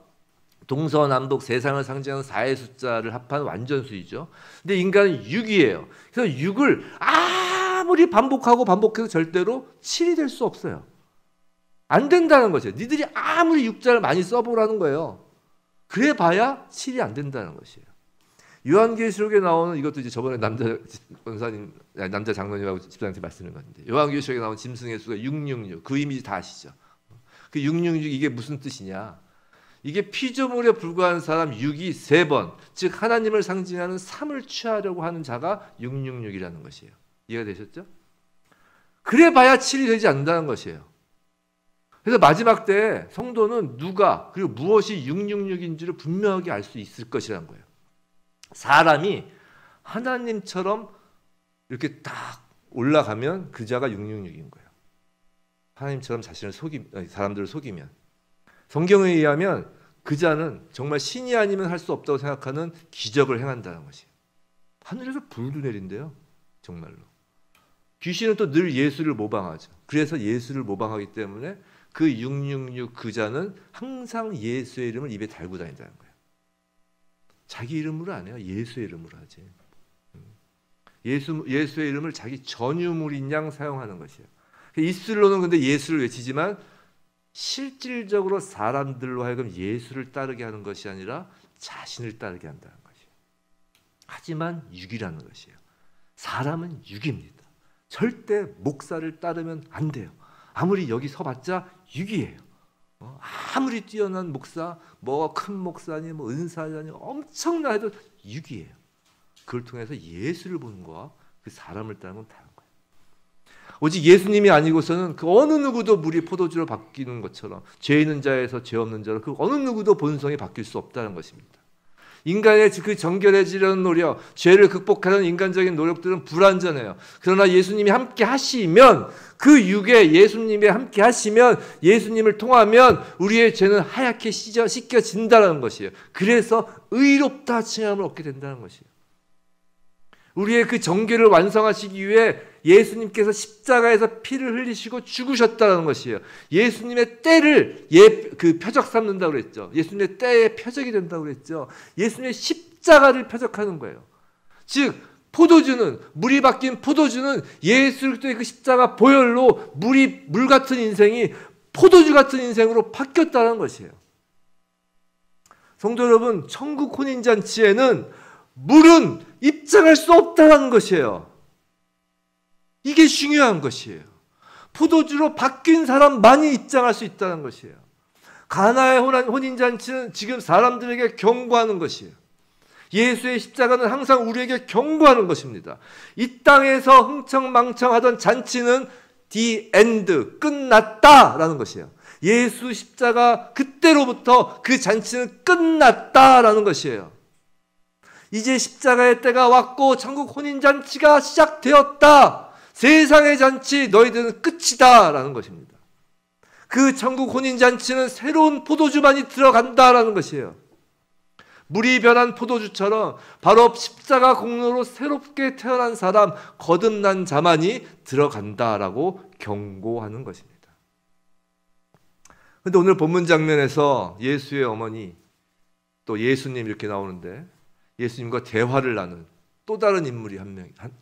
동서남북 세상을 상징하는 4의 숫자를 합한 완전수이죠. 근데 인간은 6이에요. 그래서 6을 아무리 반복해서 절대로 7이 될 수 없어요. 안 된다는 거죠. 니들이 아무리 6자를 많이 써보라는 거예요. 그래 봐야 7이 안 된다는 것이에요. 요한계시록에 나오는, 이것도 이제 저번에 남자 장로님하고 집사님한테 말씀드린 건데, 요한계시록에 나오는 짐승의 수가 666, 그 이미지 다 아시죠? 그 666 이게 무슨 뜻이냐? 이게 피조물에 불과한 사람 6이 3번, 즉 하나님을 상징하는 3을 취하려고 하는 자가 666이라는 것이에요. 이해가 되셨죠? 그래 봐야 7이 되지 않는다는 것이에요. 그래서 마지막 때 성도는 누가 그리고 무엇이 666인지를 분명하게 알 수 있을 것이라는 거예요. 사람이 하나님처럼 이렇게 딱 올라가면 그 자가 666인 거예요. 하나님처럼 사람들을 속이면. 성경에 의하면 그 자는 정말 신이 아니면 할 수 없다고 생각하는 기적을 행한다는 것이에요. 하늘에서 불도 내린대요. 정말로. 귀신은 또 늘 예수를 모방하죠. 그래서 예수를 모방하기 때문에 그 666 그 자는 항상 예수의 이름을 입에 달고 다닌다는 거예요. 자기 이름으로 안 해요. 예수의 이름으로 하지. 예수의 이름을 자기 전유물인 양 사용하는 것이에요. 입술로는 근데 예수를 외치지만 실질적으로 사람들로 하여금 예수를 따르게 하는 것이 아니라 자신을 따르게 한다는 것이에요. 하지만 6이라는 것이에요. 사람은 6입니다. 절대 목사를 따르면 안 돼요. 아무리 여기 서봤자 6이에요. 아무리 뛰어난 목사, 큰 목사니 은사자니 엄청나 해도 6이에요. 그걸 통해서 예수를 보는 거와 그 사람을 따르는 건 다른 거예요. 오직 예수님이 아니고서는 그 어느 누구도 물이 포도주로 바뀌는 것처럼 죄 있는 자에서 죄 없는 자로 그 어느 누구도 본성이 바뀔 수 없다는 것입니다. 인간의 그 정결해지려는 노력, 죄를 극복하는 인간적인 노력들은 불완전해요. 그러나 예수님이 함께 하시면, 그 육에 예수님이 함께 하시면, 예수님을 통하면 우리의 죄는 하얗게 씻겨진다는 것이에요. 그래서 의롭다 칭함을 얻게 된다는 것이에요. 우리의 그 정결을 완성하시기 위해 예수님께서 십자가에서 피를 흘리시고 죽으셨다는 것이에요. 예수님의 때를 표적 삼는다고 그랬죠. 예수님의 때의 표적이 된다고 그랬죠. 예수님의 십자가를 표적하는 거예요. 즉 포도주는, 물이 바뀐 포도주는 예수 그리스도의 그 십자가 보혈로 물 같은 인생이 포도주 같은 인생으로 바뀌었다는 것이에요. 성도 여러분, 천국 혼인잔치에는 물은 입장할 수 없다는 것이에요. 이게 중요한 것이에요. 포도주로 바뀐 사람만이 입장할 수 있다는 것이에요. 가나의 혼인잔치는 지금 사람들에게 경고하는 것이에요. 예수의 십자가는 항상 우리에게 경고하는 것입니다. 이 땅에서 흥청망청하던 잔치는 the end, 끝났다라는 것이에요. 예수 십자가 그때로부터 그 잔치는 끝났다라는 것이에요. 이제 십자가의 때가 왔고 천국 혼인잔치가 시작되었다. 세상의 잔치 너희들은 끝이다 라는 것입니다. 그 천국 혼인잔치는 새로운 포도주만이 들어간다라는 것이에요. 물이 변한 포도주처럼 바로 십자가 공로로 새롭게 태어난 사람, 거듭난 자만이 들어간다라고 경고하는 것입니다. 그런데 오늘 본문 장면에서 예수의 어머니 또 예수님 이렇게 나오는데 예수님과 대화를 나눈 또 다른 인물이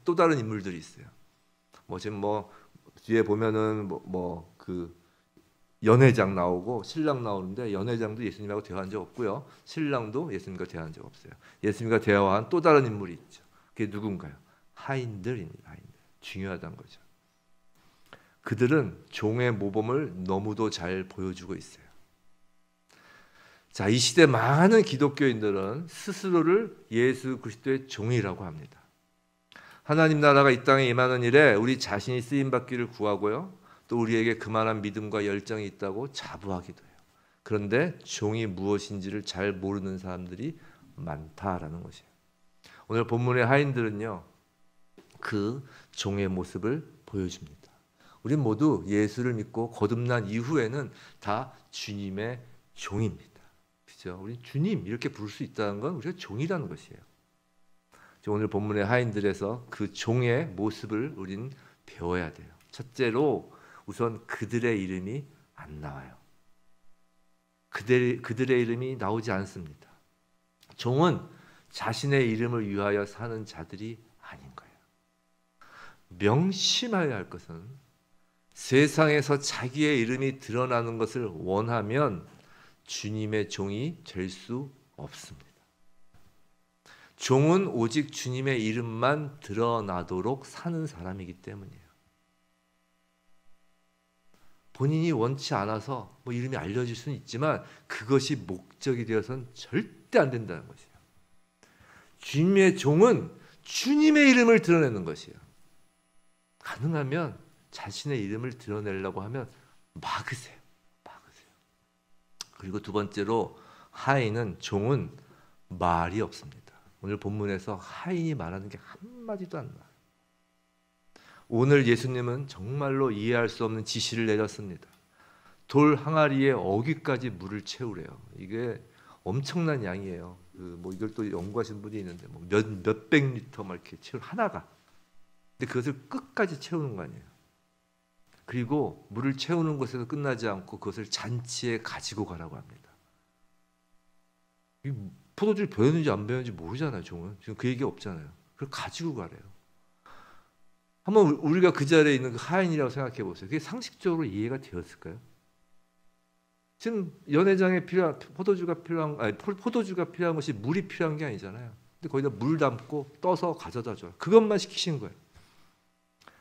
또 다른 인물들이 있어요. 지금 뒤에 보면은 그 연회장 나오고 신랑 나오는데 연회장도 예수님하고 대화한 적 없고요. 신랑도 예수님과 대화한 적 없어요. 예수님과 대화한 또 다른 인물이 있죠. 그게 누군가요? 하인들입니다. 하인들. 중요하다는 거죠. 그들은 종의 모범을 너무도 잘 보여주고 있어요. 자, 이 시대 많은 기독교인들은 스스로를 예수 그리스도의 종이라고 합니다. 하나님 나라가 이 땅에 임하는 일에 우리 자신이 쓰임받기를 구하고요. 또 우리에게 그만한 믿음과 열정이 있다고 자부하기도 해요. 그런데 종이 무엇인지를 잘 모르는 사람들이 많다라는 것이에요. 오늘 본문의 하인들은요, 그 종의 모습을 보여줍니다. 우린 모두 예수를 믿고 거듭난 이후에는 다 주님의 종입니다. 그죠? 우리 주님 이렇게 부를 수 있다는 건 우리가 종이라는 것이에요. 오늘 본문의 하인들에서 그 종의 모습을 우린 배워야 돼요. 첫째로 우선 그들의 이름이 안 나와요. 그들의 이름이 나오지 않습니다. 종은 자신의 이름을 위하여 사는 자들이 아닌 거예요. 명심해야 할 것은 세상에서 자기의 이름이 드러나는 것을 원하면 주님의 종이 될 수 없습니다. 종은 오직 주님의 이름만 드러나도록 사는 사람이기 때문이에요. 본인이 원치 않아서 이름이 알려질 수는 있지만 그것이 목적이 되어서는 절대 안 된다는 것이에요. 주님의 종은 주님의 이름을 드러내는 것이에요. 가능하면 자신의 이름을 드러내려고 하면 막으세요. 그리고 두 번째로 하인은, 종은 말이 없습니다. 오늘 본문에서 하인이 말하는 게 한마디도 안 나와요. 오늘 예수님은 정말로 이해할 수 없는 지시를 내렸습니다. 돌 항아리에 어귀까지 물을 채우래요. 이게 엄청난 양이에요. 이걸 또 연구하신 분이 있는데 몇백 리터 막 이렇게 채울 하나가. 근데 그것을 끝까지 채우는 거 아니에요. 그리고 물을 채우는 것에서 끝나지 않고 그것을 잔치에 가지고 가라고 합니다. 이 포도주를 배웠는지 안 배웠는지 모르잖아요. 종은 지금 그 얘기 없잖아요. 그걸 가지고 가래요. 한번 우리가 그 자리에 있는 그 하인이라고 생각해 보세요. 그게 상식적으로 이해가 되었을까요? 지금 연회장에 필요한 포도주가 필요한 것이 물이 필요한 게 아니잖아요. 근데 거기다 물 담고 떠서 가져다 줘요. 그것만 시키신 거예요.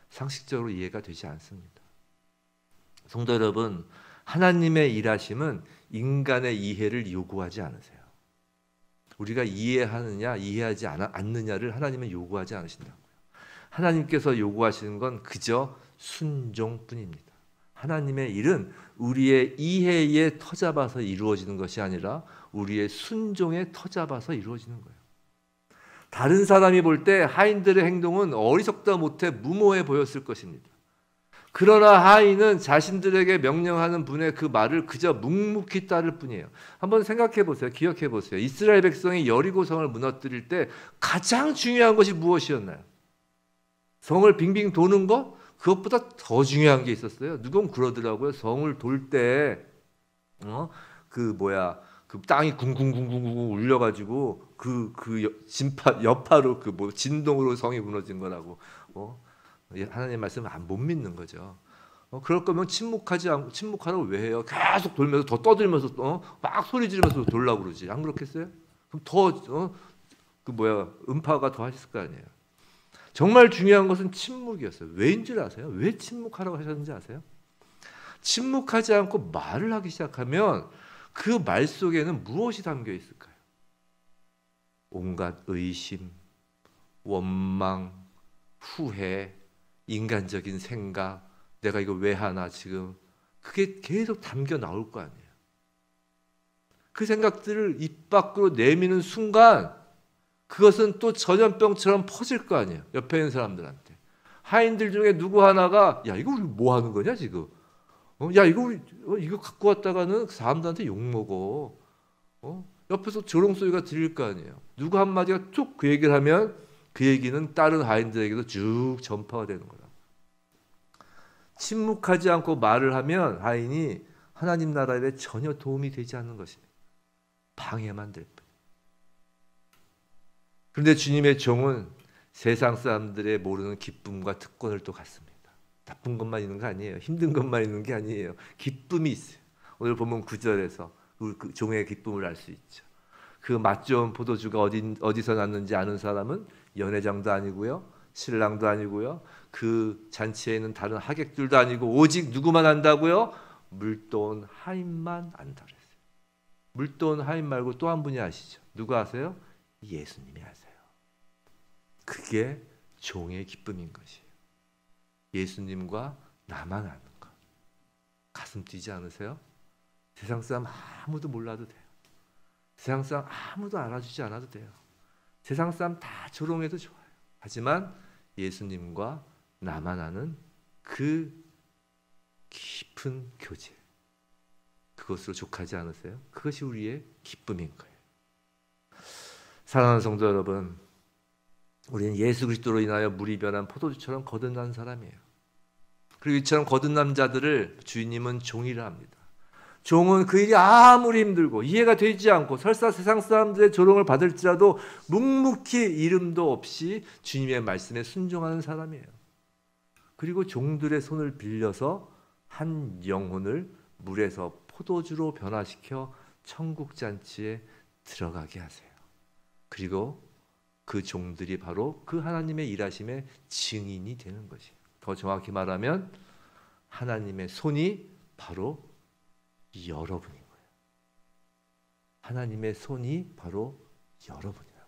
상식적으로 이해가 되지 않습니다. 성도 여러분, 하나님의 일하심은 인간의 이해를 요구하지 않으세요. 우리가 이해하느냐 이해하지 않느냐를 하나님은 요구하지 않으신다고요. 하나님께서 요구하시는 건 그저 순종뿐입니다. 하나님의 일은 우리의 이해에 터잡아서 이루어지는 것이 아니라 우리의 순종에 터잡아서 이루어지는 거예요. 다른 사람이 볼 때 하인들의 행동은 어리석다 못해 무모해 보였을 것입니다. 그러나 하인은 자신들에게 명령하는 분의 그 말을 그저 묵묵히 따를 뿐이에요. 한번 생각해 보세요. 기억해 보세요. 이스라엘 백성이 여리고성을 무너뜨릴 때 가장 중요한 것이 무엇이었나요? 성을 빙빙 도는 거 그것보다 더 중요한 게 있었어요. 누군 그러더라고요. 성을 돌 때 그 땅이 쿵쿵쿵쿵쿵 울려가지고 진파 여파로 진동으로 성이 무너진 거라고. 하나님 말씀 못 믿는 거죠. 그럴 거면 침묵하라고 왜 해요? 계속 돌면서 더 떠들면서 막 소리 지르면서 돌라고 그러지. 안 그렇겠어요? 그럼 더 음파가 더 하셨을 거 아니에요. 정말 중요한 것은 침묵이었어요. 왜인 줄 아세요? 왜 침묵하라고 하셨는지 아세요? 침묵하지 않고 말을 하기 시작하면 그 말 속에는 무엇이 담겨 있을까요? 온갖 의심, 원망, 후회, 인간적인 생각, 내가 이거 왜 하나 지금, 그게 계속 담겨 나올 거 아니에요. 그 생각들을 입 밖으로 내미는 순간 그것은 또 전염병처럼 퍼질 거 아니에요. 옆에 있는 사람들한테. 하인들 중에 누구 하나가 야 이거 우리 뭐 하는 거냐 지금. 야 이거 갖고 왔다가는 사람들한테 욕먹어. 옆에서 조롱 소리가 들릴 거 아니에요. 누구 한마디가 툭 그 얘기를 하면 그 얘기는 다른 하인들에게도 쭉 전파가 되는 거다. 침묵하지 않고 말을 하면 하인이 하나님 나라에 전혀 도움이 되지 않는 것입니다. 방해만 될 뿐. 그런데 주님의 종은 세상 사람들의 모르는 기쁨과 특권을 또 갖습니다. 나쁜 것만 있는 거 아니에요. 힘든 것만 있는 게 아니에요. 기쁨이 있어요. 오늘 보면 9절에서 그 종의 기쁨을 알 수 있죠. 그 맛 좋은 포도주가 어디서 났는지 아는 사람은 연회장도 아니고요, 신랑도 아니고요, 그 잔치에 있는 다른 하객들도 아니고 오직 누구만 안다고요? 물도온 하인만 안다 그랬어요. 물도온 하인 말고 또 한 분이 아시죠? 누가 아세요? 예수님이 아세요. 그게 종의 기쁨인 것이에요. 예수님과 나만 아는 것. 가슴 뛰지 않으세요? 세상 사람 아무도 몰라도 돼요. 세상 사람 아무도 알아주지 않아도 돼요. 세상 사람 다 조롱해도 좋아요. 하지만 예수님과 나만 아는 그 깊은 교제, 그것으로 족하지 않으세요? 그것이 우리의 기쁨인 거예요. 사랑하는 성도 여러분, 우리는 예수 그리스도로 인하여 물이 변한 포도주처럼 거듭난 사람이에요. 그리고 이처럼 거듭난 자들을 주인님은 종이라 합니다. 종은 그 일이 아무리 힘들고 이해가 되지 않고 설사 세상 사람들의 조롱을 받을지라도 묵묵히 이름도 없이 주님의 말씀에 순종하는 사람이에요. 그리고 종들의 손을 빌려서 한 영혼을 물에서 포도주로 변화시켜 천국 잔치에 들어가게 하세요. 그리고 그 종들이 바로 그 하나님의 일하심의 증인이 되는 것이에요. 더 정확히 말하면 하나님의 손이 바로 여러분인 거예요. 하나님의 손이 바로 여러분이라고요.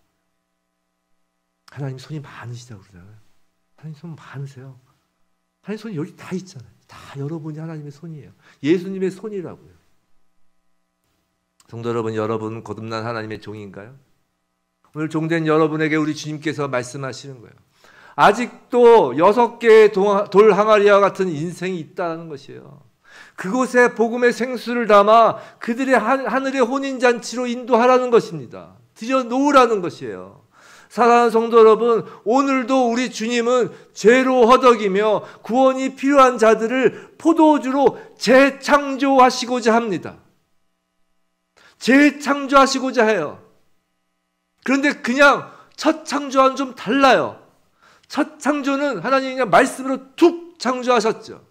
하나님 손이 많으시다고 그러잖아요. 하나님 손 많으세요. 하나님 손이 여기 다 있잖아요. 다 여러분이 하나님의 손이에요. 예수님의 손이라고요. 성도 여러분, 여러분 거듭난 하나님의 종인가요? 오늘 종된 여러분에게 우리 주님께서 말씀하시는 거예요. 아직도 6개의 돌 항아리와 같은 인생이 있다는 것이에요. 그곳에 복음의 생수를 담아 그들의 하늘의 혼인잔치로 인도하라는 것입니다. 들여놓으라는 것이에요. 사랑하는 성도 여러분, 오늘도 우리 주님은 죄로 허덕이며 구원이 필요한 자들을 포도주로 재창조하시고자 합니다. 재창조하시고자 해요. 그런데 그냥 첫 창조와는 좀 달라요. 첫 창조는 하나님이 그냥 말씀으로 툭 창조하셨죠.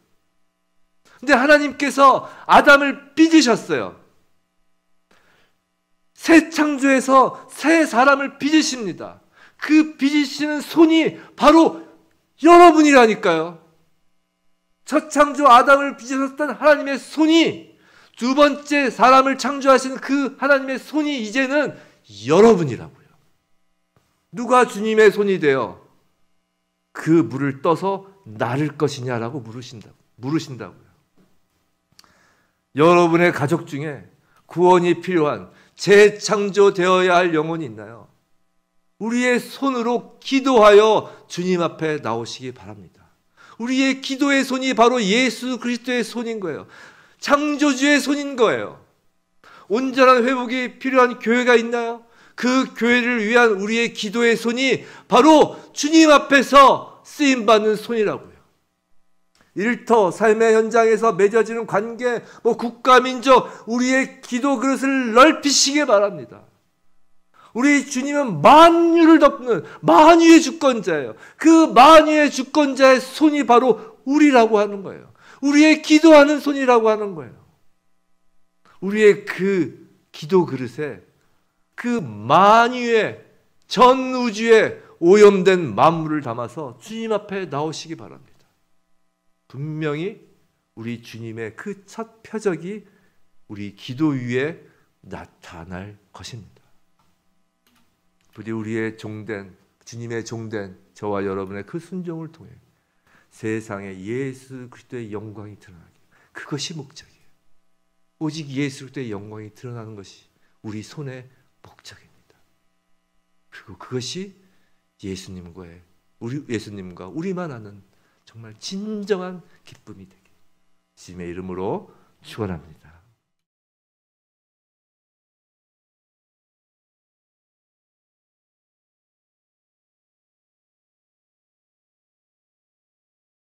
근데 하나님께서 아담을 빚으셨어요. 새 창조에서 새 사람을 빚으십니다. 그 빚으시는 손이 바로 여러분이라니까요. 첫 창조 아담을 빚으셨던 하나님의 손이 두 번째 사람을 창조하시는 그 하나님의 손이 이제는 여러분이라고요. 누가 주님의 손이 되어 그 물을 떠서 나를 것이냐라고 물으신다고요. 여러분의 가족 중에 구원이 필요한 재창조되어야 할 영혼이 있나요? 우리의 손으로 기도하여 주님 앞에 나오시기 바랍니다. 우리의 기도의 손이 바로 예수 그리스도의 손인 거예요. 창조주의 손인 거예요. 온전한 회복이 필요한 교회가 있나요? 그 교회를 위한 우리의 기도의 손이 바로 주님 앞에서 쓰임받는 손이라고요. 일터 삶의 현장에서 맺어지는 관계, 국가, 민족, 우리의 기도 그릇을 넓히시기 바랍니다. 우리 주님은 만유를 덮는 만유의 주권자예요. 그 만유의 주권자의 손이 바로 우리라고 하는 거예요. 우리의 기도하는 손이라고 하는 거예요. 우리의 그 기도 그릇에 그 만유의 전 우주에 오염된 만물을 담아서 주님 앞에 나오시기 바랍니다. 분명히 우리 주님의 그 첫 표적이 우리 기도 위에 나타날 것입니다. 부디 우리의 종된 주님의 종된 저와 여러분의 그 순종을 통해 세상에 예수 그리스도의 영광이 드러나게, 그것이 목적이에요. 오직 예수 그리스도의 영광이 드러나는 것이 우리 손의 목적입니다. 그리고 그것이 예수님과 우리만 아는 정말 진정한 기쁨이 되게 주님의 이름으로 축원합니다.